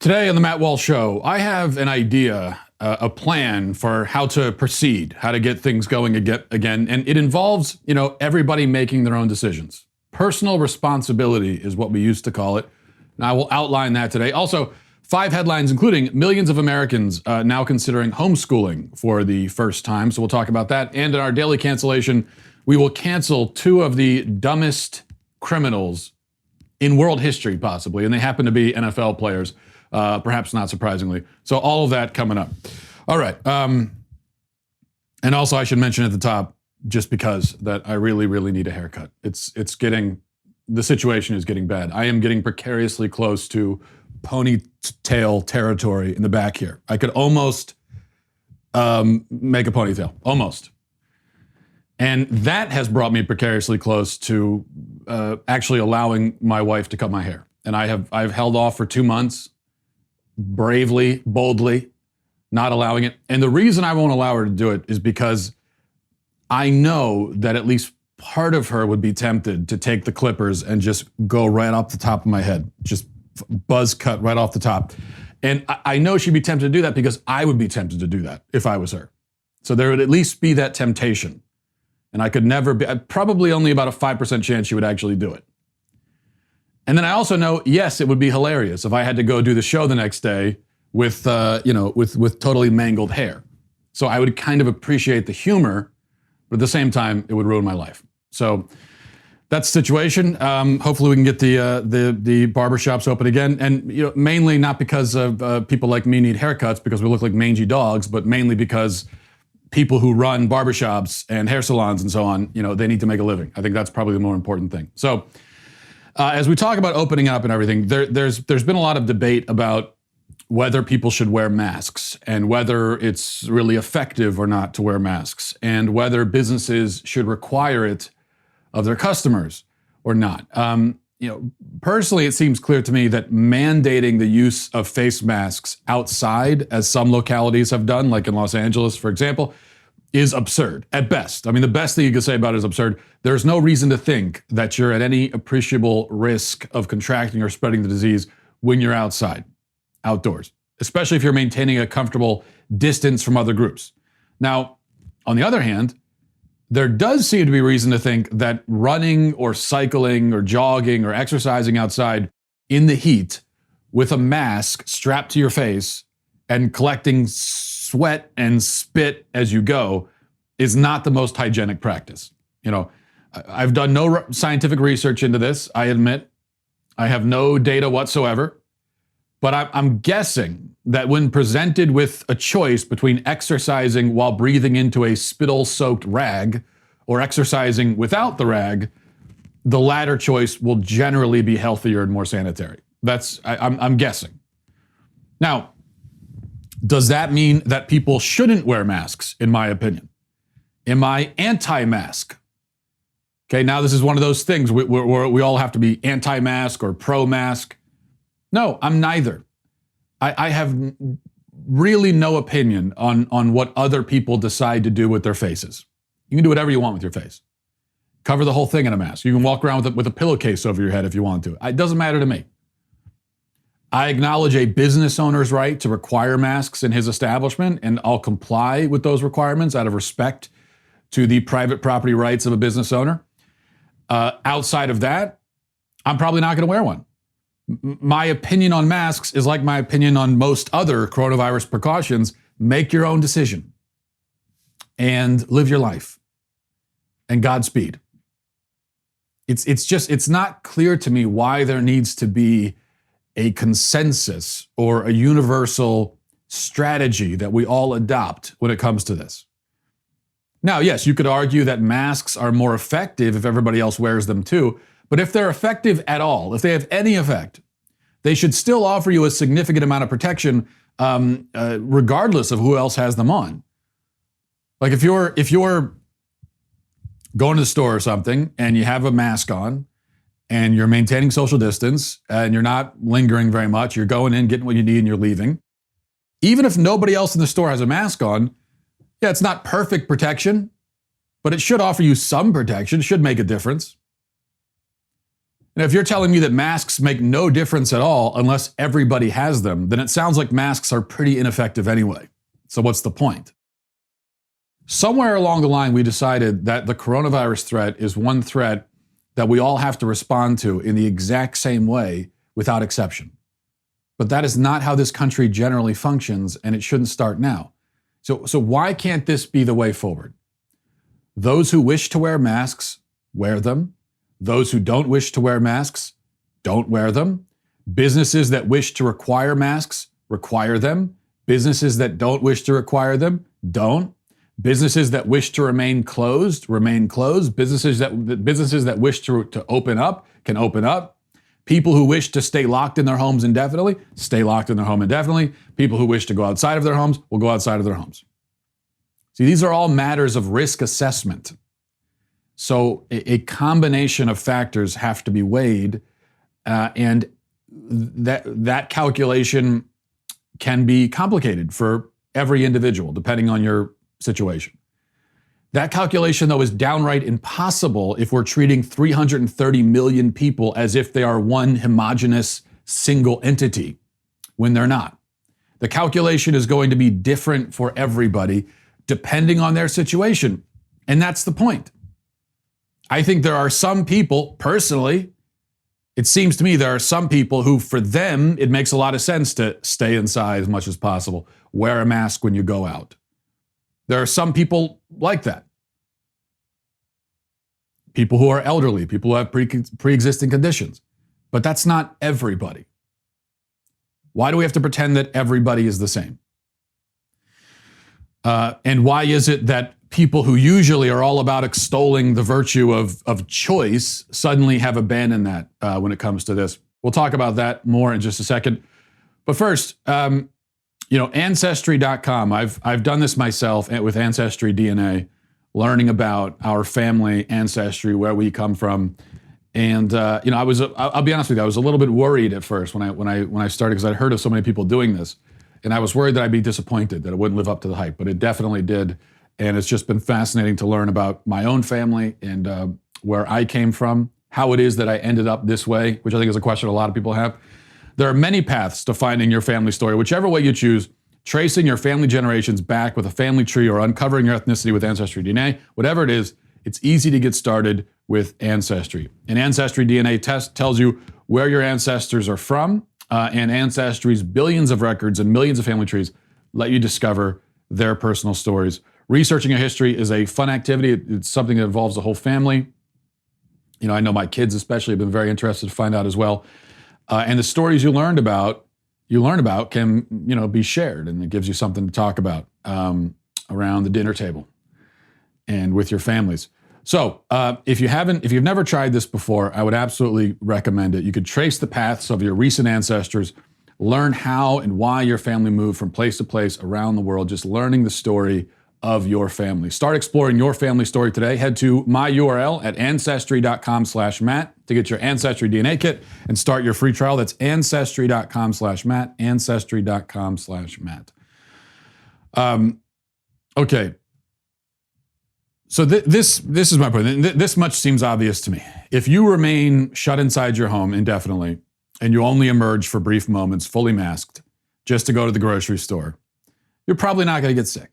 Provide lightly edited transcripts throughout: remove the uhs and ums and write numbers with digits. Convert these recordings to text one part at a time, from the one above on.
Today on the Matt Walsh Show, I have an idea, a plan for how to proceed, how to get things going again, and it involves, everybody making their own decisions. Personal responsibility is what we used to call it, and I will outline that today. Also, 5 headlines, including millions of Americans now considering homeschooling for the first time, so we'll talk about that. And in our Daily Cancellation, we will cancel 2 of the dumbest criminals in world history, possibly, and they happen to be NFL players. Perhaps not surprisingly. So all of that coming up. All right. And also I should mention at the top, just because that I really, really need a haircut. The situation is getting bad. I am getting precariously close to ponytail territory in the back here. I could almost make a ponytail, almost. And that has brought me precariously close to actually allowing my wife to cut my hair. And I've held off for 2 months. Bravely, boldly, not allowing it. And the reason I won't allow her to do it is because I know that at least part of her would be tempted to take the clippers and just go right off the top of my head, just buzz cut right off the top. And I know she'd be tempted to do that because I would be tempted to do that if I was her. So there would at least be that temptation. And I could never be, probably only about a 5% chance she would actually do it. And then I also know, yes, it would be hilarious if I had to go do the show the next day with totally mangled hair. So I would kind of appreciate the humor, but at the same time, it would ruin my life. So that's the situation. Hopefully we can get the barbershops open again. And mainly not because of people like me need haircuts because we look like mangy dogs, but mainly because people who run barbershops and hair salons and so on, they need to make a living. I think that's probably the more important thing. So as we talk about opening up and everything, there's been a lot of debate about whether people should wear masks and whether it's really effective or not to wear masks and whether businesses should require it of their customers or not. Personally, it seems clear to me that mandating the use of face masks outside, as some localities have done, like in Los Angeles, for example, is absurd at best. I mean, the best thing you can say about it is absurd. There's no reason to think that you're at any appreciable risk of contracting or spreading the disease when you're outside, outdoors, especially if you're maintaining a comfortable distance from other groups. Now, on the other hand, there does seem to be reason to think that running or cycling or jogging or exercising outside in the heat with a mask strapped to your face and collecting sweat and spit as you go is not the most hygienic practice. I've done no scientific research into this, I admit. I have no data whatsoever, but I'm guessing that when presented with a choice between exercising while breathing into a spittle-soaked rag or exercising without the rag, the latter choice will generally be healthier and more sanitary. I'm guessing. Now, does that mean that people shouldn't wear masks, in my opinion? Am I anti-mask? Okay, now this is one of those things where we all have to be anti-mask or pro-mask. No, I'm neither. I have really no opinion on what other people decide to do with their faces. You can do whatever you want with your face. Cover the whole thing in a mask. You can walk around with a pillowcase over your head if you want to. It doesn't matter to me. I acknowledge a business owner's right to require masks in his establishment, and I'll comply with those requirements out of respect to the private property rights of a business owner. Outside of that, I'm probably not going to wear one. My opinion on masks is like my opinion on most other coronavirus precautions. Make your own decision and live your life. And Godspeed. It's not clear to me why there needs to be a consensus or a universal strategy that we all adopt when it comes to this. Now, yes, you could argue that masks are more effective if everybody else wears them too, but if they're effective at all, if they have any effect, they should still offer you a significant amount of protection regardless of who else has them on. Like if you're going to the store or something and you have a mask on, and you're maintaining social distance, and you're not lingering very much, you're going in, getting what you need, and you're leaving. Even if nobody else in the store has a mask on, yeah, it's not perfect protection, but it should offer you some protection. It should make a difference. And if you're telling me that masks make no difference at all unless everybody has them, then it sounds like masks are pretty ineffective anyway. So what's the point? Somewhere along the line, we decided that the coronavirus threat is one threat that we all have to respond to in the exact same way without exception. But that is not how this country generally functions, and it shouldn't start now. So why can't this be the way forward? Those who wish to wear masks, wear them. Those who don't wish to wear masks, don't wear them. Businesses that wish to require masks, require them. Businesses that don't wish to require them, don't. Businesses that wish to remain closed, remain closed. Businesses that wish to open up, can open up. People who wish to stay locked in their homes indefinitely, stay locked in their home indefinitely. People who wish to go outside of their homes will go outside of their homes. See, these are all matters of risk assessment. So a combination of factors have to be weighed, and that calculation can be complicated for every individual, depending on your situation. That calculation, though, is downright impossible if we're treating 330 million people as if they are one homogeneous single entity, when they're not. The calculation is going to be different for everybody, depending on their situation. And that's the point. I think there are some people, personally, it seems to me there are some people who, for them, it makes a lot of sense to stay inside as much as possible, wear a mask when you go out. There are some people like that. People who are elderly, people who have pre-existing conditions. But that's not everybody. Why do we have to pretend that everybody is the same? And why is it that people who usually are all about extolling the virtue of choice suddenly have abandoned that when it comes to this? We'll talk about that more in just a second. But first, Ancestry.com. I've done this myself with Ancestry DNA, learning about our family ancestry, where we come from. And I'll be honest with you, I was a little bit worried at first when I started, because I'd heard of so many people doing this, and I was worried that I'd be disappointed, that it wouldn't live up to the hype, but it definitely did. And it's just been fascinating to learn about my own family and where I came from, how it is that I ended up this way, which I think is a question a lot of people have. There are many paths to finding your family story. Whichever way you choose, tracing your family generations back with a family tree or uncovering your ethnicity with Ancestry DNA, whatever it is, it's easy to get started with Ancestry. An Ancestry DNA test tells you where your ancestors are from, and Ancestry's billions of records and millions of family trees let you discover their personal stories. Researching a history is a fun activity. It's something that involves the whole family. I know my kids especially have been very interested to find out as well. And the stories you learn about can, be shared, and it gives you something to talk about around the dinner table and with your families. So if you've never tried this before, I would absolutely recommend it. You could trace the paths of your recent ancestors, learn how and why your family moved from place to place around the world, just learning the story of your family. Start exploring your family story today. Head to my URL at ancestry.com/Matt to get your Ancestry DNA kit and start your free trial. That's ancestry.com/Matt, ancestry.com/Matt. Okay. So this is my point. This much seems obvious to me. If you remain shut inside your home indefinitely and you only emerge for brief moments fully masked just to go to the grocery store, you're probably not going to get sick.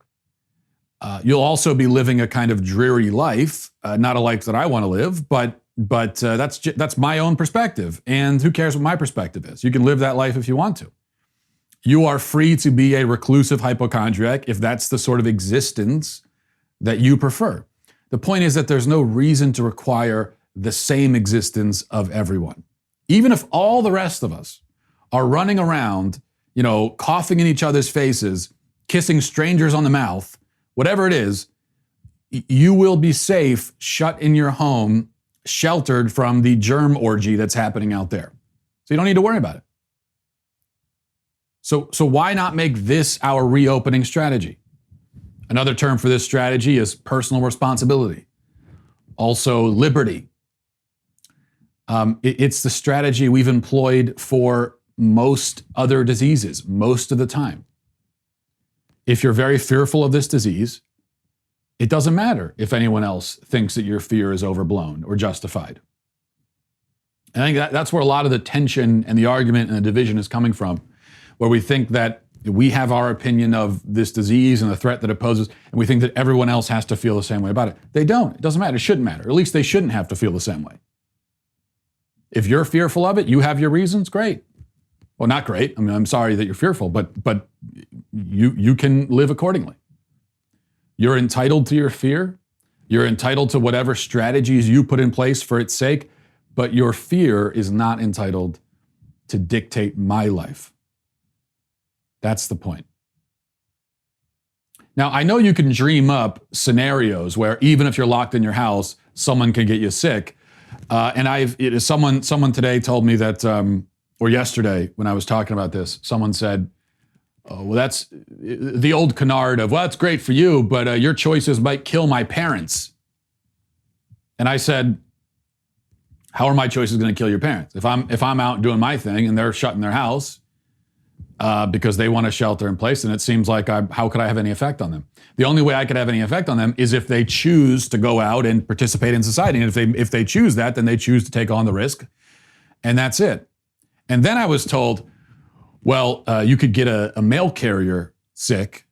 You'll also be living a kind of dreary life, not a life that I want to live, but that's my own perspective. And who cares what my perspective is? You can live that life if you want to. You are free to be a reclusive hypochondriac if that's the sort of existence that you prefer. The point is that there's no reason to require the same existence of everyone. Even if all the rest of us are running around, coughing in each other's faces, kissing strangers on the mouth, whatever it is, you will be safe, shut in your home, sheltered from the germ orgy that's happening out there. So you don't need to worry about it. So why not make this our reopening strategy? Another term for this strategy is personal responsibility. Also liberty. It's the strategy we've employed for most other diseases, most of the time. If you're very fearful of this disease, it doesn't matter if anyone else thinks that your fear is overblown or justified. I think that's where a lot of the tension and the argument and the division is coming from, where we think that we have our opinion of this disease and the threat that it poses, and we think that everyone else has to feel the same way about it. They don't. It doesn't matter. It shouldn't matter. At least they shouldn't have to feel the same way. If you're fearful of it, you have your reasons, great. Well, not great. I mean, I'm sorry that you're fearful, but you can live accordingly. You're entitled to your fear. You're entitled to whatever strategies you put in place for its sake, but your fear is not entitled to dictate my life. That's the point. Now, I know you can dream up scenarios where even if you're locked in your house, someone can get you sick. And someone today told me that, or yesterday when I was talking about this, someone said, oh, well, that's the old canard of, well, that's great for you, but your choices might kill my parents. And I said, how are my choices going to kill your parents? If I'm out doing my thing and they're shut in their house because they want to shelter in place, and it seems like how could I have any effect on them? The only way I could have any effect on them is if they choose to go out and participate in society. And if they choose that, then they choose to take on the risk, and that's it. And then I was told, well, you could get a mail carrier sick,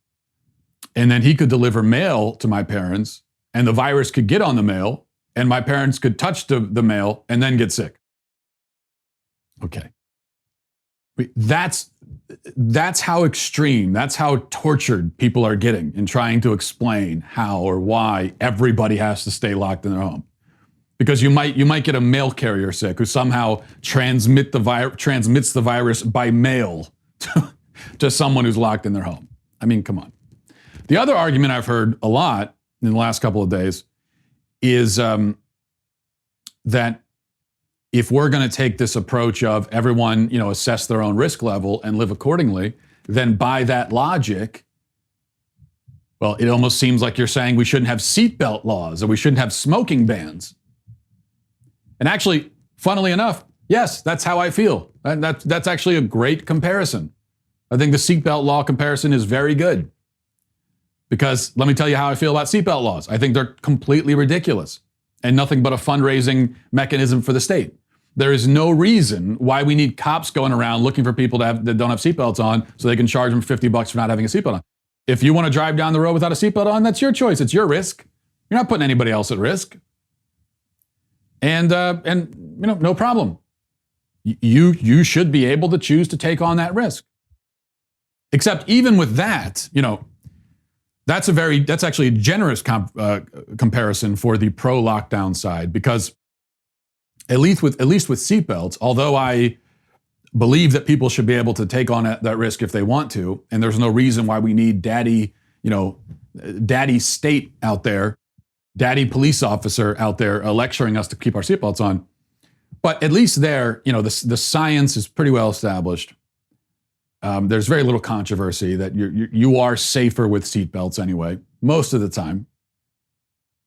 and then he could deliver mail to my parents, and the virus could get on the mail, and my parents could touch the mail and then get sick. Okay. That's how extreme, that's how tortured people are getting in trying to explain how or why everybody has to stay locked in their home. Because you might get a mail carrier sick who somehow transmits the virus by mail to someone who's locked in their home. I mean, come on. The other argument I've heard a lot in the last couple of days is that if we're going to take this approach of everyone, assess their own risk level and live accordingly, then by that logic, well, it almost seems like you're saying we shouldn't have seatbelt laws or we shouldn't have smoking bans. And actually, funnily enough, yes, that's how I feel. That's actually a great comparison. I think the seatbelt law comparison is very good. Because let me tell you how I feel about seatbelt laws. I think they're completely ridiculous and nothing but a fundraising mechanism for the state. There is no reason why we need cops going around looking for people that don't have seatbelts on so they can charge them $50 for not having a seatbelt on. If you want to drive down the road without a seatbelt on, that's your choice. It's your risk. You're not putting anybody else at risk. And no problem. You should be able to choose to take on that risk. Except even with that, that's actually a generous comparison for the pro-lockdown side, because at least with seatbelts, although I believe that people should be able to take on that risk if they want to, and there's no reason why we need daddy state out there, daddy police officer out there lecturing us to keep our seatbelts on. But at least there, the science is pretty well established. There's very little controversy that you are safer with seatbelts anyway, most of the time.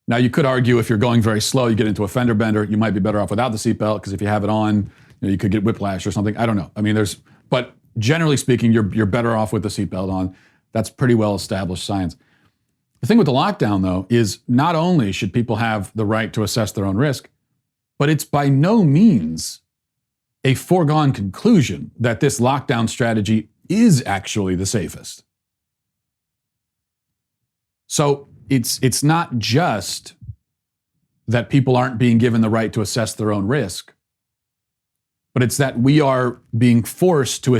Now, you could argue if you're going very slow, you get into a fender bender, you might be better off without the seatbelt, because if you have it on, you could get whiplash or something. I don't know. I mean, but generally speaking, you're better off with the seatbelt on. That's pretty well established science. The thing with the lockdown, though, is not only should people have the right to assess their own risk, but it's by no means a foregone conclusion that this lockdown strategy is actually the safest. So it's not just that people aren't being given the right to assess their own risk, but it's that we are being forced to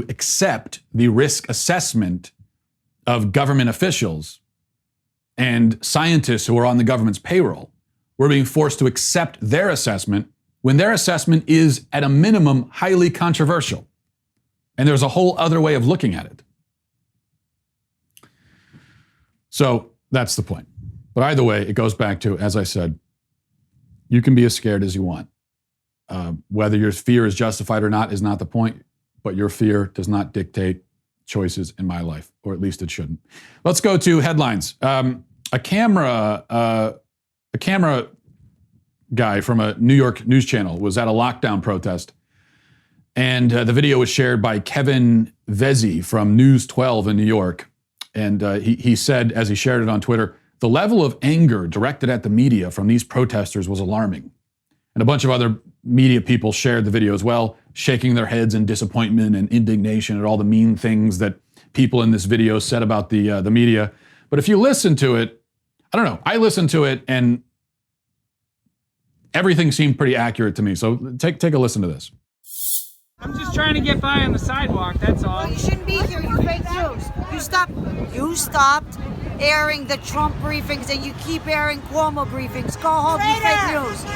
accept the risk assessment of government officials and scientists who are on the government's payroll. We're being forced to accept their assessment when their assessment is, at a minimum, highly controversial. And there's a whole other way of looking at it. So that's the point. But either way, it goes back to, as I said, you can be as scared as you want. Whether your fear is justified or not is not the point, but your fear does not dictate choices in my life, or at least it shouldn't. Let's go to headlines. A camera guy from a New York news channel was at a lockdown protest, and the video was shared by Kevin Vezzi from News 12 in New York. And he said, as he shared it on Twitter, the level of anger directed at the media from these protesters was alarming. And a bunch of other media people shared the video as well, shaking their heads in disappointment and indignation at all the mean things that people in this video said about the media. But if you listen to it, I don't know. I listened to it and everything seemed pretty accurate to me. So take a listen to this. I'm just trying to get by on the sidewalk, that's all. You shouldn't be here, you're fake news. You stopped airing the Trump briefings and you keep airing Cuomo briefings. Go home, you fake news. Go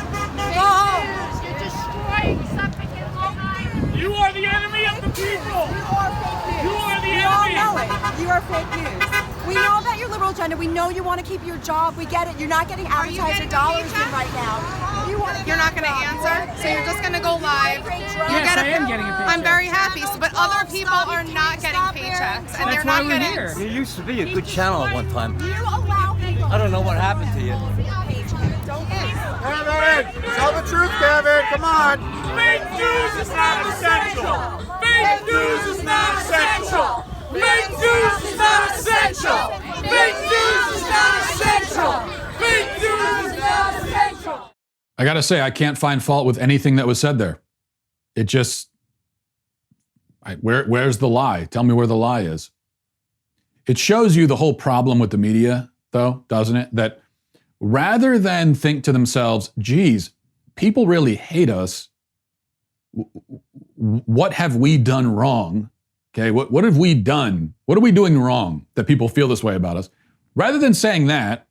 home. You're destroying Suffolk and Long Island. You are the enemy of the people. You are fake news. You are the We all enemy. know it. You are fake news. We know about your liberal agenda. We know you want to keep your job. We get it. You're not getting advertiser dollars in right now. You're not going to answer, so you're just going to go live. Yes, I am getting a paycheck. I'm very happy, but other people are not getting paychecks, and they're That's why not we're getting. here. You used to be a good channel at one time. You allow people. I don't know what happened to you. Kevin, tell the truth, Kevin. Come on. Fake news is not essential. Fake news is not essential. Fake news is not essential. Fake news is not essential. Fake news is not essential. I gotta say, I can't find fault with anything that was said there. It just, where's the lie? Tell me where the lie is. It shows you the whole problem with the media, though, doesn't it? That rather than think to themselves, geez, people really hate us. What have we done wrong? Okay, what have we done? What are we doing wrong that people feel this way about us? Rather than saying that,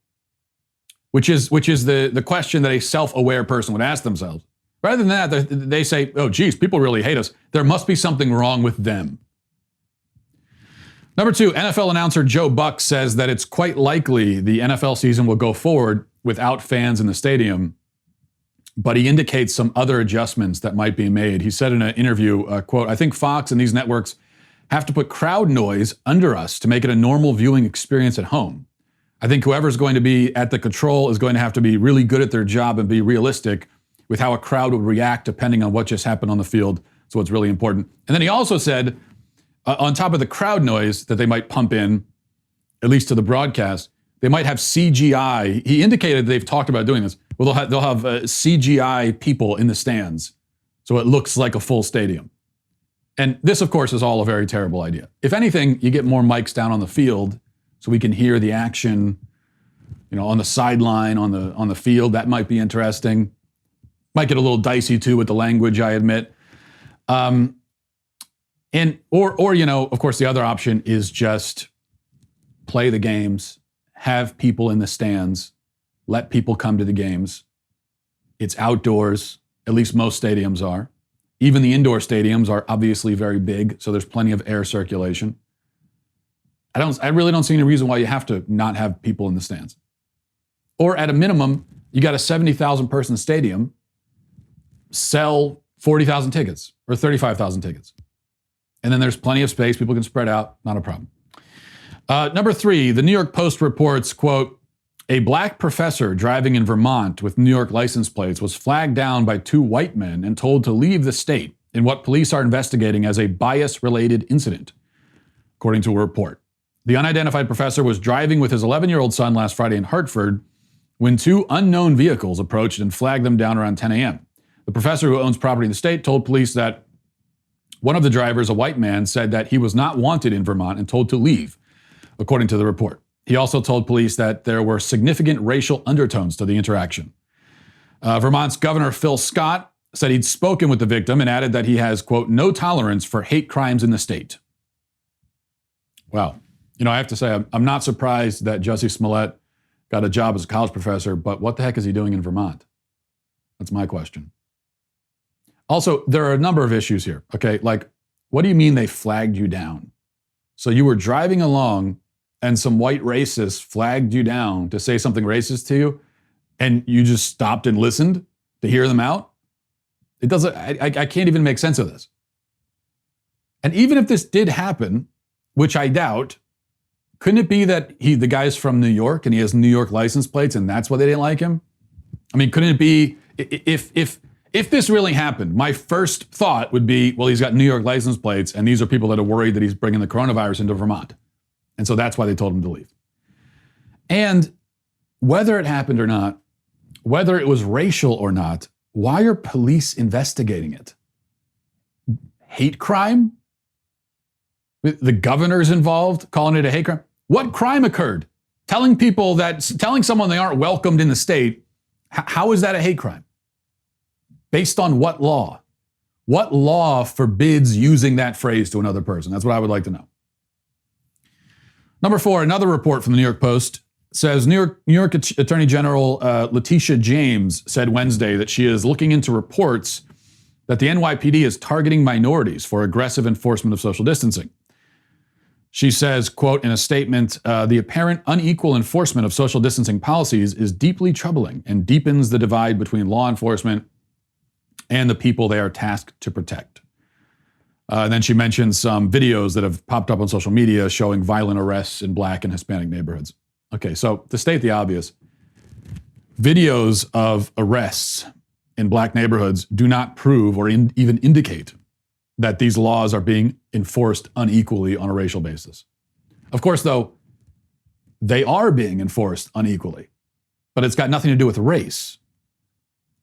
which is the question that a self-aware person would ask themselves. Rather than that, they say, oh, geez, people really hate us. There must be something wrong with them. Number 2, NFL announcer Joe Buck says that it's quite likely the NFL season will go forward without fans in the stadium, but he indicates some other adjustments that might be made. He said in an interview, quote, I think Fox and these networks have to put crowd noise under us to make it a normal viewing experience at home. I think whoever's going to be at the control is going to have to be really good at their job and be realistic with how a crowd would react depending on what just happened on the field. So it's really important. And then he also said, on top of the crowd noise that they might pump in, at least to the broadcast, they might have CGI. He indicated they've talked about doing this. Well, they'll have CGI people in the stands, so it looks like a full stadium. And this, of course, is all a very terrible idea. If anything, you get more mics down on the field so we can hear the action, on the sideline, on the field. That might be interesting. Might get a little dicey too with the language, I admit. Or of course, the other option is just play the games, have people in the stands, let people come to the games. It's outdoors, at least most stadiums are. Even the indoor stadiums are obviously very big, so there's plenty of air circulation. I really don't see any reason why you have to not have people in the stands. Or at a minimum, you got a 70,000 person stadium, sell 40,000 tickets or 35,000 tickets. And then there's plenty of space, people can spread out, not a problem. Number 3, the New York Post reports, quote, a black professor driving in Vermont with New York license plates was flagged down by 2 white men and told to leave the state in what police are investigating as a bias-related incident, according to a report. The unidentified professor was driving with his 11-year-old son last Friday in Hartford when 2 unknown vehicles approached and flagged them down around 10 a.m. The professor, who owns property in the state, told police that one of the drivers, a white man, said that he was not wanted in Vermont and told to leave, according to the report. He also told police that there were significant racial undertones to the interaction. Vermont's Governor Phil Scott said he'd spoken with the victim and added that he has, quote, no tolerance for hate crimes in the state. Wow. I have to say, I'm not surprised that Jussie Smollett got a job as a college professor, but what the heck is he doing in Vermont? That's my question. Also, there are a number of issues here, okay? Like, what do you mean they flagged you down? So you were driving along and some white racists flagged you down to say something racist to you, and you just stopped and listened to hear them out? It doesn't, I can't even make sense of this. And even if this did happen, which I doubt, couldn't it be that the guy's from New York and he has New York license plates and that's why they didn't like him? I mean, couldn't it be, if this really happened, my first thought would be, well, he's got New York license plates and these are people that are worried that he's bringing the coronavirus into Vermont. And so that's why they told him to leave. And whether it happened or not, whether it was racial or not, Why are police investigating it? Hate crime? The governor's involved, calling it a hate crime? What crime occurred? Telling someone they aren't welcomed in the state, how is that a hate crime? Based on what law? What law forbids using that phrase to another person? That's what I would like to know. Number 4, another report from the New York Post says New York Attorney General Letitia James said Wednesday that she is looking into reports that the NYPD is targeting minorities for aggressive enforcement of social distancing. She says, quote, in a statement, the apparent unequal enforcement of social distancing policies is deeply troubling and deepens the divide between law enforcement and the people they are tasked to protect. And then she mentioned some videos that have popped up on social media showing violent arrests in Black and Hispanic neighborhoods. Okay, so to state the obvious, videos of arrests in Black neighborhoods do not prove or even indicate that these laws are being enforced unequally on a racial basis. Of course, though, they are being enforced unequally, but it's got nothing to do with race.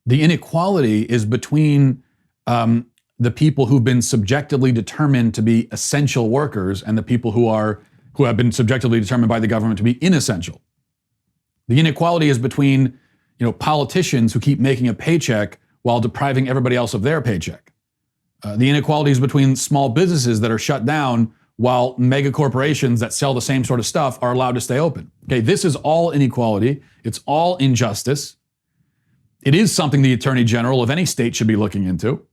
The inequality is between the people who've been subjectively determined to be essential workers and the people who have been subjectively determined by the government to be inessential. The inequality is between, politicians who keep making a paycheck while depriving everybody else of their paycheck. The inequality is between small businesses that are shut down while mega corporations that sell the same sort of stuff are allowed to stay open. Okay, this is all inequality. It's all injustice. It is something the Attorney General of any state should be looking into.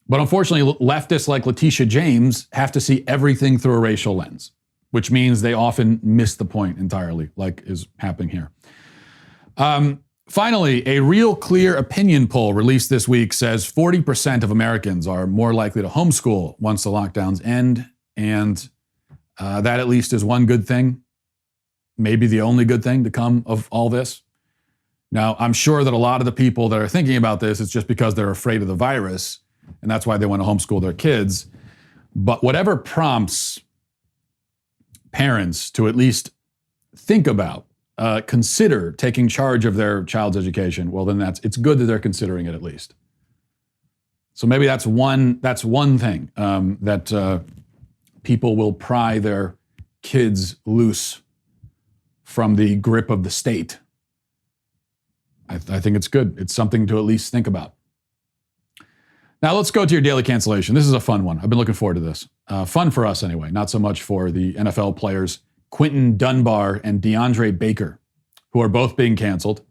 But unfortunately, leftists like Letitia James have to see everything through a racial lens, which means they often miss the point entirely, like is happening here. Finally, a Real Clear opinion poll released this week says 40% of Americans are more likely to homeschool once the lockdowns end, and that at least is one good thing, maybe the only good thing to come of all this. Now, I'm sure that a lot of the people that are thinking about this is just because they're afraid of the virus, and that's why they want to homeschool their kids. But whatever prompts parents to at least think about, consider taking charge of their child's education, well, then it's good that they're considering it at least. So maybe that's one thing that people will pry their kids loose from the grip of the state. I think it's good. It's something to at least think about. Now let's go to your daily cancellation. This is a fun one. I've been looking forward to this. Fun for us anyway, not so much for the NFL players, Quinton Dunbar and DeAndre Baker, who are both being canceled.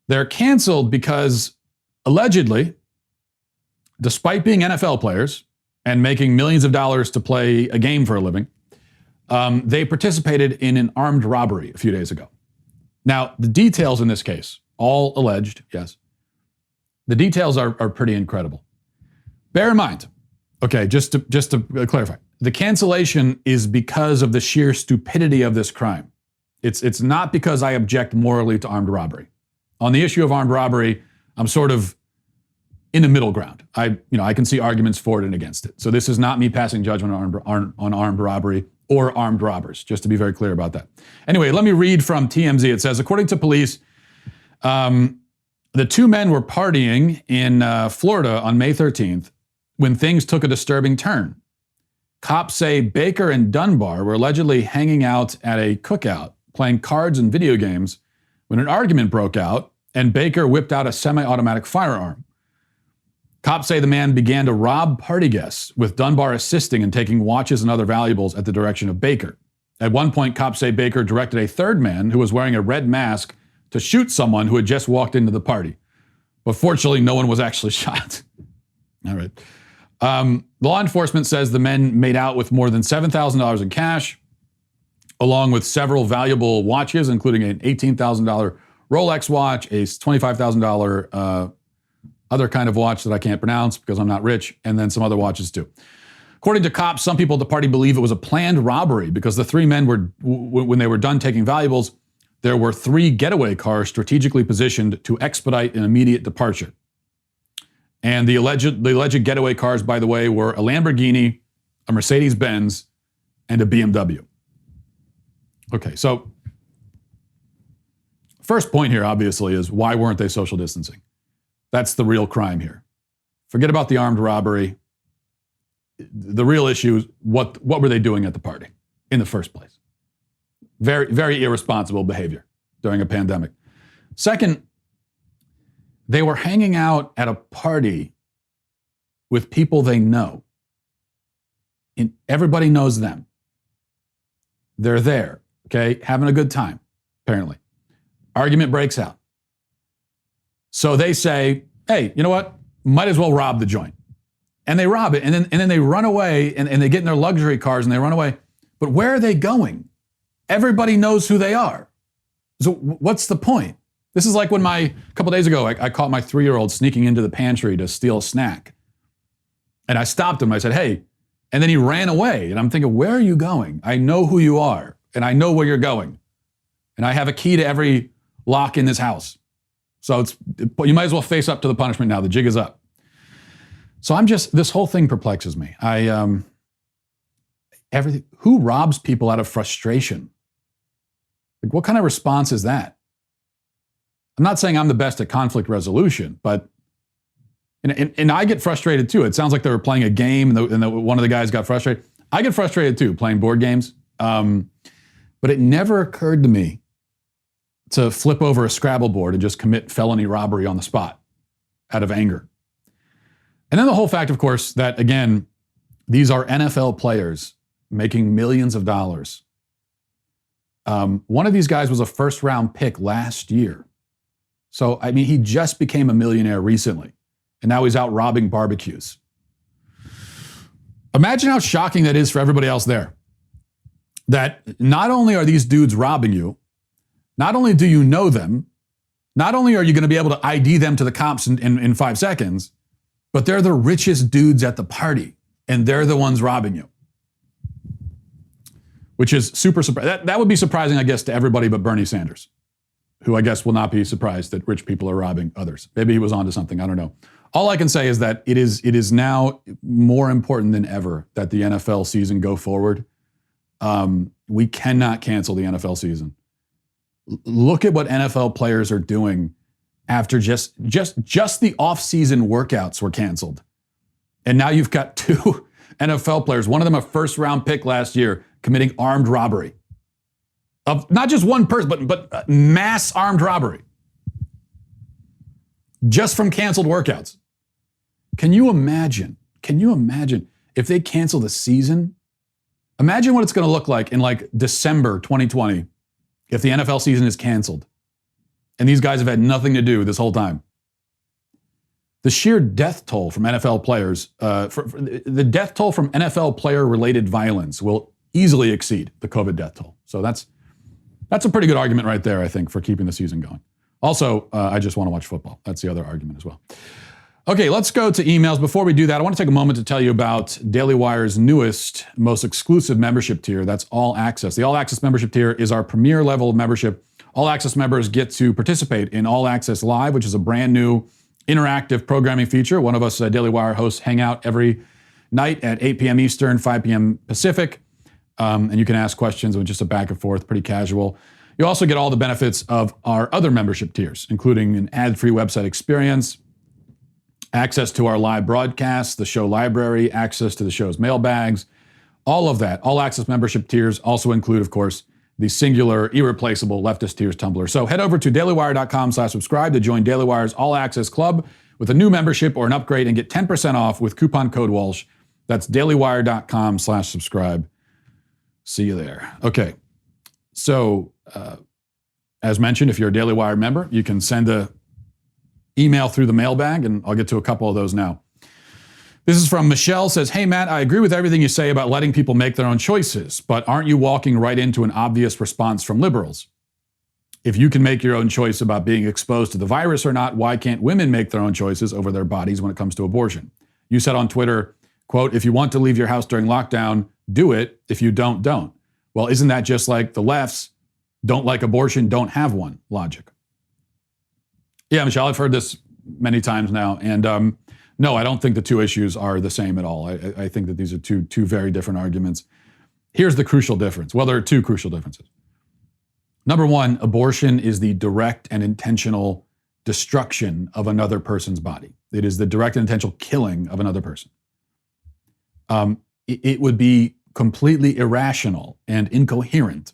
They're canceled because allegedly, despite being NFL players and making millions of dollars to play a game for a living, they participated in an armed robbery a few days ago. Now, the details in this case, all alleged, yes, the details are pretty incredible. Bear in mind, okay, just to clarify, the cancellation is because of the sheer stupidity of this crime. It's not because I object morally to armed robbery. On the issue of armed robbery, I'm sort of in the middle ground. I can see arguments for it and against it. So this is not me passing judgment on armed robbery or armed robbers, just to be very clear about that. Anyway, let me read from TMZ. It says, according to police, the two men were partying in Florida on May 13th when things took a disturbing turn. Cops say Baker and Dunbar were allegedly hanging out at a cookout, playing cards and video games, when an argument broke out and Baker whipped out a semi-automatic firearm. Cops say the man began to rob party guests, with Dunbar assisting and taking watches and other valuables at the direction of Baker. At one point, cops say Baker directed a third man who was wearing a red mask to shoot someone who had just walked into the party. But fortunately, no one was actually shot. All right. Law enforcement says the men made out with more than $7,000 in cash, along with several valuable watches, including an $18,000 Rolex watch, a $25,000 other kind of watch that I can't pronounce because I'm not rich, and then some other watches too. According to cops, some people at the party believe it was a planned robbery because the three men were, when they were done taking valuables, there were 3 getaway cars strategically positioned to expedite an immediate departure. And the alleged getaway cars, by the way, were a Lamborghini, a Mercedes-Benz, and a BMW. Okay, so first point here, obviously, is why weren't they social distancing? That's the real crime here. Forget about the armed robbery. The real issue is what were they doing at the party in the first place? Very, very irresponsible behavior during a pandemic. Second, they were hanging out at a party with people they know. And everybody knows them. They're there, okay, having a good time, apparently. Argument breaks out. So they say, hey, you know what? Might as well rob the joint. And they rob it, and then they run away, and they get in their luxury cars, and they run away. But where are they going? Everybody knows who they are. So what's the point? This is like when a couple days ago, I caught my 3-year-old sneaking into the pantry to steal a snack. And I stopped him. I said, hey, and then he ran away. And I'm thinking, where are you going? I know who you are, and I know where you're going. And I have a key to every lock in this house. So you might as well face up to the punishment now. The jig is up. So this whole thing perplexes me. Who robs people out of frustration? Like, what kind of response is that? I'm not saying I'm the best at conflict resolution, but, and I get frustrated too. It sounds like they were playing a game and one of the guys got frustrated. I get frustrated too, playing board games. But it never occurred to me to flip over a Scrabble board and just commit felony robbery on the spot out of anger. And then the whole fact, of course, that again, these are NFL players making millions of dollars. One of these guys was a first-round pick last year. So, I mean, he just became a millionaire recently, and now he's out robbing barbecues. Imagine how shocking that is for everybody else there. That not only are these dudes robbing you, not only do you know them, not only are you going to be able to ID them to the cops in 5 seconds, but they're the richest dudes at the party, and they're the ones robbing you. Which is super surprising. That would be surprising, I guess, to everybody but Bernie Sanders, who I guess will not be surprised that rich people are robbing others. Maybe he was onto something, I don't know. All I can say is that it is now more important than ever that the NFL season go forward. We cannot cancel the NFL season. Look at what NFL players are doing after just the off-season workouts were canceled. And now you've got 2 NFL players, one of them a first-round pick last year, committing armed robbery. Of not just one person, but mass armed robbery. Just from canceled workouts. Can you imagine if they cancel the season? Imagine what it's going to look like in like December 2020 if the NFL season is canceled and these guys have had nothing to do this whole time. The sheer death toll from NFL players, the death toll from NFL player-related violence will easily exceed the COVID death toll. So that's a pretty good argument right there, I think, for keeping the season going. Also, I just want to watch football. That's the other argument as well. Okay, let's go to emails. Before we do that, I want to take a moment to tell you about Daily Wire's newest, most exclusive membership tier. That's All Access. The All Access membership tier is our premier level of membership. All Access members get to participate in All Access Live, which is a brand new interactive programming feature. One of us Daily Wire hosts hang out every night at 8 p.m. Eastern, 5 p.m. Pacific. And you can ask questions with just a back and forth, pretty casual. You also get all the benefits of our other membership tiers, including an ad-free website experience, access to our live broadcasts, the show library, access to the show's mailbags, all of that. All Access membership tiers also include, of course, the singular, irreplaceable Leftist Tears Tumbler. So head over to dailywire.com/subscribe to join Daily Wire's All Access Club with a new membership or an upgrade and get 10% off with coupon code Walsh. That's dailywire.com/subscribe. See you there. Okay. So, as mentioned, if you're a Daily Wire member, you can send a email through the mailbag, and I'll get to a couple of those now. This is from Michelle, says, hey, Matt, I agree with everything you say about letting people make their own choices, but aren't you walking right into an obvious response from liberals? If you can make your own choice about being exposed to the virus or not, why can't women make their own choices over their bodies when it comes to abortion? You said on Twitter, quote, if you want to leave your house during lockdown, do it. If you don't, don't. Well, isn't that just like the left's don't like abortion, don't have one logic? Yeah, Michelle, I've heard this many times now. And no, I don't think the two issues are the same at all. I think that these are two very different arguments. Here's the crucial difference. Well, there are two crucial differences. Number one, abortion is the direct and intentional destruction of another person's body. It is the direct and intentional killing of another person. It would be completely irrational and incoherent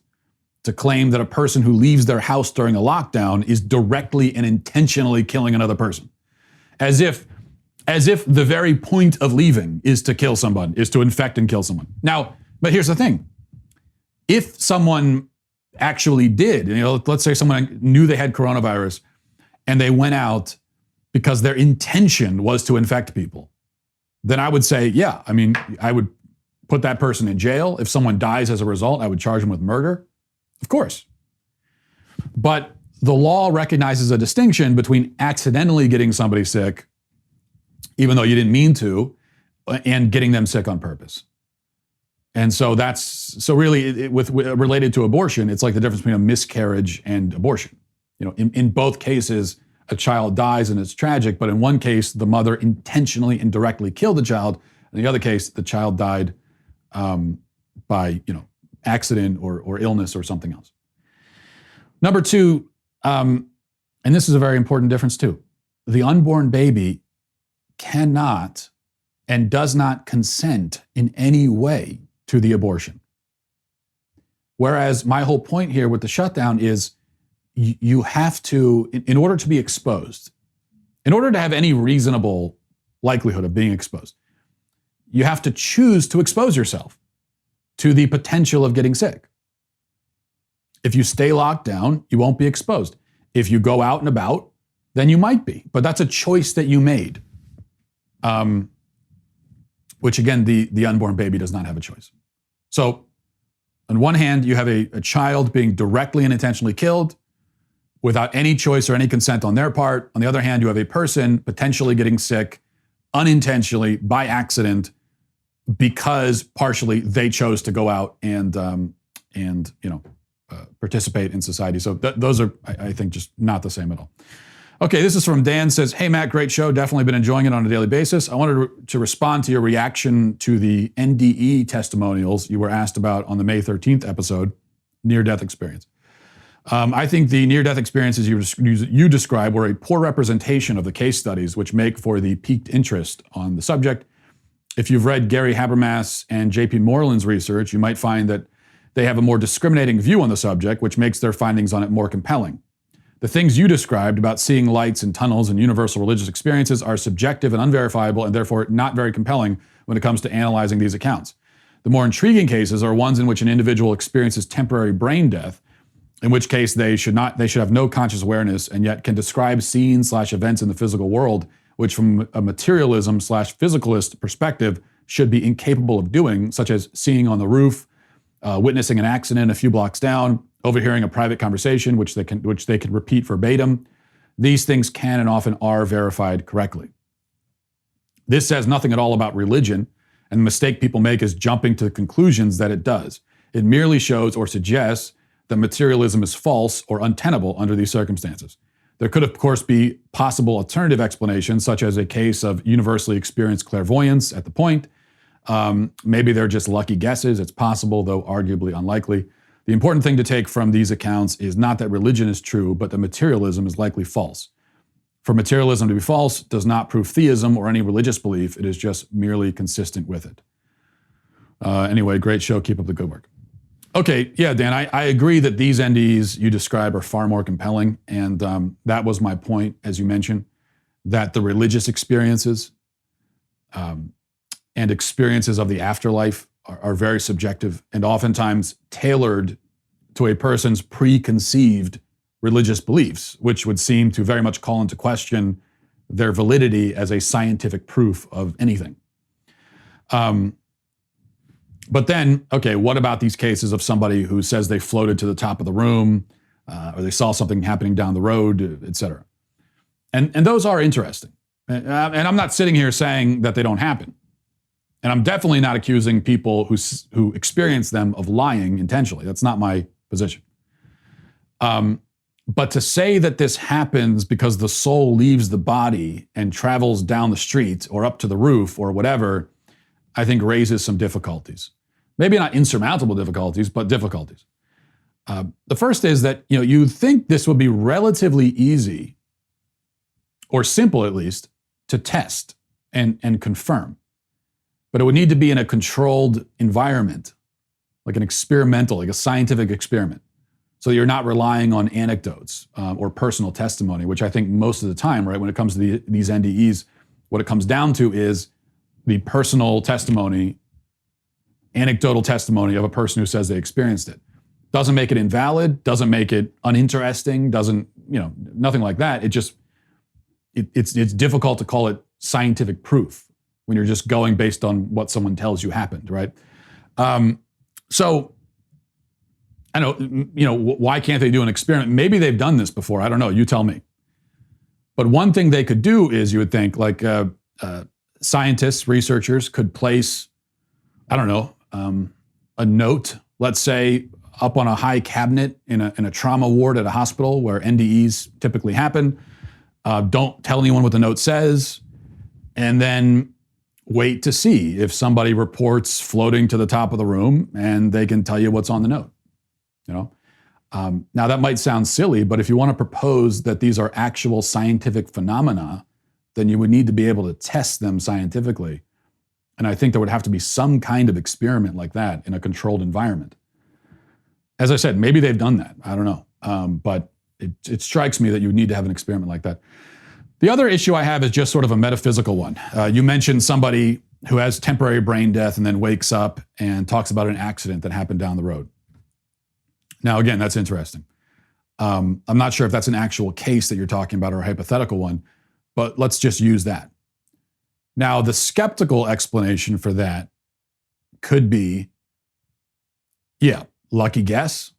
to claim that a person who leaves their house during a lockdown is directly and intentionally killing another person. As if the very point of leaving is to kill someone, is to infect and kill someone. Now, but here's the thing. If someone actually did, let's say someone knew they had coronavirus and they went out because their intention was to infect people, then I would say, yeah, I mean, I would put that person in jail. If someone dies as a result, I would charge them with murder. Of course. But the law recognizes a distinction between accidentally getting somebody sick, even though you didn't mean to, and getting them sick on purpose. And so really related to abortion, it's like the difference between a miscarriage and abortion. In both cases, a child dies and it's tragic, but in one case, the mother intentionally and directly killed the child. In the other case, the child died by accident or illness or something else. Number two, and this is a very important difference too, the unborn baby cannot and does not consent in any way to the abortion. Whereas my whole point here with the shutdown is you have to, in order to be exposed, in order to have any reasonable likelihood of being exposed, you have to choose to expose yourself to the potential of getting sick. If you stay locked down, you won't be exposed. If you go out and about, then you might be. But that's a choice that you made. Which again, the unborn baby does not have a choice. So on one hand, you have a child being directly and intentionally killed without any choice or any consent on their part. On the other hand, you have a person potentially getting sick unintentionally by accident because partially they chose to go out and participate in society. So those are, I think, just not the same at all. Okay, this is from Dan, says, hey, Matt, great show. Definitely been enjoying it on a daily basis. I wanted to respond to your reaction to the NDE testimonials you were asked about on the May 13th episode, near-death experience. I think the near-death experiences you described were a poor representation of the case studies, which make for the piqued interest on the subject. If you've read Gary Habermas and J.P. Moreland's research, you might find that they have a more discriminating view on the subject, which makes their findings on it more compelling. The things you described about seeing lights and tunnels and universal religious experiences are subjective and unverifiable and therefore not very compelling when it comes to analyzing these accounts. The more intriguing cases are ones in which an individual experiences temporary brain death, in which case they should have no conscious awareness and yet can describe scenes/events in the physical world, which from a materialism/physicalist perspective should be incapable of doing, such as seeing on the roof, witnessing an accident a few blocks down, overhearing a private conversation, which they can repeat verbatim. These things can and often are verified correctly. This says nothing at all about religion, and the mistake people make is jumping to the conclusions that it does. It merely shows or suggests that materialism is false or untenable under these circumstances. There could, of course, be possible alternative explanations, such as a case of universally experienced clairvoyance at the point. Maybe they're just lucky guesses. It's possible, though arguably unlikely. The important thing to take from these accounts is not that religion is true, but that materialism is likely false. For materialism to be false does not prove theism or any religious belief. It is just merely consistent with it. Anyway, great show. Keep up the good work. Okay, yeah, Dan, I agree that these NDEs you describe are far more compelling, and that was my point, as you mentioned, that the religious experiences and experiences of the afterlife are very subjective and oftentimes tailored to a person's preconceived religious beliefs, which would seem to very much call into question their validity as a scientific proof of anything. But then, okay, what about these cases of somebody who says they floated to the top of the room, or they saw something happening down the road, et cetera? And those are interesting. And I'm not sitting here saying that they don't happen. And I'm definitely not accusing people who experience them of lying intentionally. That's not my position. But to say that this happens because the soul leaves the body and travels down the street or up to the roof or whatever, I think raises some difficulties. Maybe not insurmountable difficulties, but difficulties. The first is that you'd think this would be relatively easy or simple at least, to test and confirm. But it would need to be in a controlled environment, like an experimental, like a scientific experiment. So you're not relying on anecdotes or personal testimony, which I think most of the time, right, when it comes to these NDEs, what it comes down to is the personal testimony, anecdotal testimony of a person who says they experienced it. Doesn't make it invalid, doesn't make it uninteresting, doesn't, nothing like that. It's difficult to call it scientific proof when you're just going based on what someone tells you happened, right? So I know, why can't they do an experiment? Maybe they've done this before. I don't know. You tell me. But one thing they could do is, you would think, like scientists, researchers could place, I don't know, a note, let's say, up on a high cabinet in a trauma ward at a hospital where NDEs typically happen. Don't tell anyone what the note says, and then wait to see if somebody reports floating to the top of the room, and they can tell you what's on the note. Now that might sound silly, but if you want to propose that these are actual scientific phenomena, then you would need to be able to test them scientifically. And I think there would have to be some kind of experiment like that in a controlled environment. As I said, maybe they've done that. I don't know. But it strikes me that you would need to have an experiment like that. The other issue I have is just sort of a metaphysical one. You mentioned somebody who has temporary brain death and then wakes up and talks about an accident that happened down the road. Now, again, that's interesting. I'm not sure if that's an actual case that you're talking about or a hypothetical one, but let's just use that. Now, the skeptical explanation for that could be, lucky guess,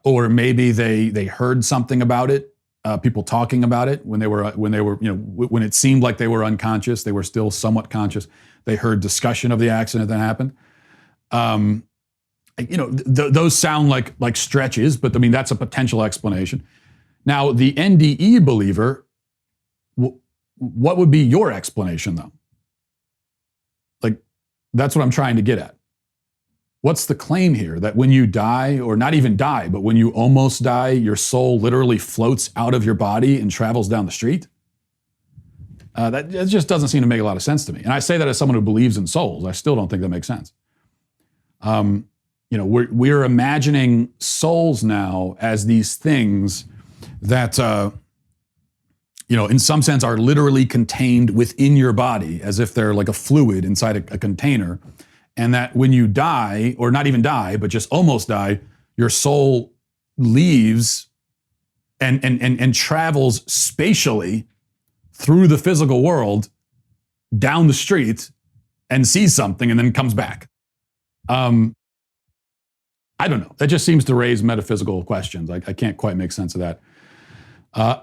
or maybe they heard something about it, people talking about it when they were, when it seemed like they were unconscious, they were still somewhat conscious. They heard discussion of the accident that happened. Those sound like stretches, but I mean, that's a potential explanation. Now, the NDE believer, what would be your explanation though? Like, that's what I'm trying to get at. What's the claim here? That when you die, or not even die, but when you almost die, your soul literally floats out of your body and travels down the street? That just doesn't seem to make a lot of sense to me. And I say that as someone who believes in souls. I still don't think that makes sense. We're imagining souls now as these things that, in some sense are literally contained within your body, as if they're like a fluid inside a container. And that when you die, or not even die, but just almost die, your soul leaves and travels spatially through the physical world, down the street, and sees something and then comes back. I don't know. That just seems to raise metaphysical questions. I can't quite make sense of that.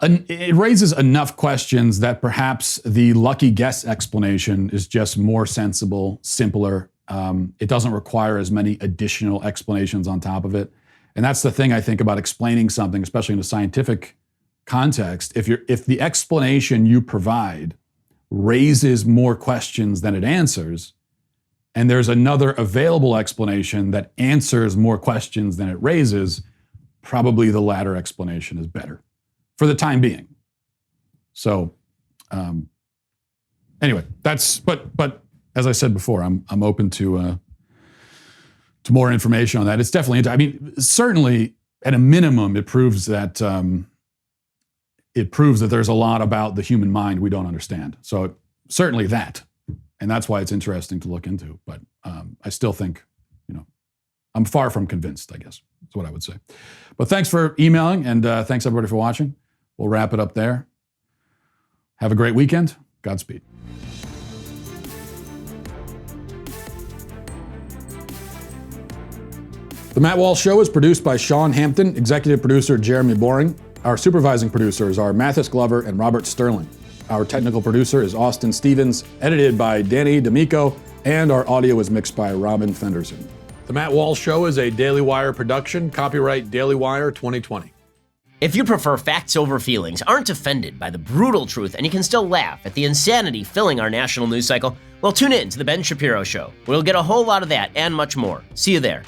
And it raises enough questions that perhaps the lucky guess explanation is just more sensible, simpler. It doesn't require as many additional explanations on top of it. And that's the thing I think about explaining something, especially in a scientific context. If the explanation you provide raises more questions than it answers, and there's another available explanation that answers more questions than it raises, probably the latter explanation is better for the time being. So anyway, but as I said before, I'm open to more information on that. It's definitely, certainly at a minimum, it proves that there's a lot about the human mind we don't understand. So certainly that. And that's why it's interesting to look into. But I still think, I'm far from convinced, I guess, is what I would say. But thanks for emailing, and thanks everybody for watching. We'll wrap it up there. Have a great weekend. Godspeed. The Matt Walsh Show is produced by Sean Hampton, executive producer Jeremy Boring. Our supervising producers are Mathis Glover and Robert Sterling. Our technical producer is Austin Stevens, edited by Danny D'Amico, and our audio is mixed by Robin Fenderson. The Matt Walsh Show is a Daily Wire production, copyright Daily Wire 2020. If you prefer facts over feelings, aren't offended by the brutal truth, and you can still laugh at the insanity filling our national news cycle, well, tune in to The Ben Shapiro Show. We'll get a whole lot of that and much more. See you there.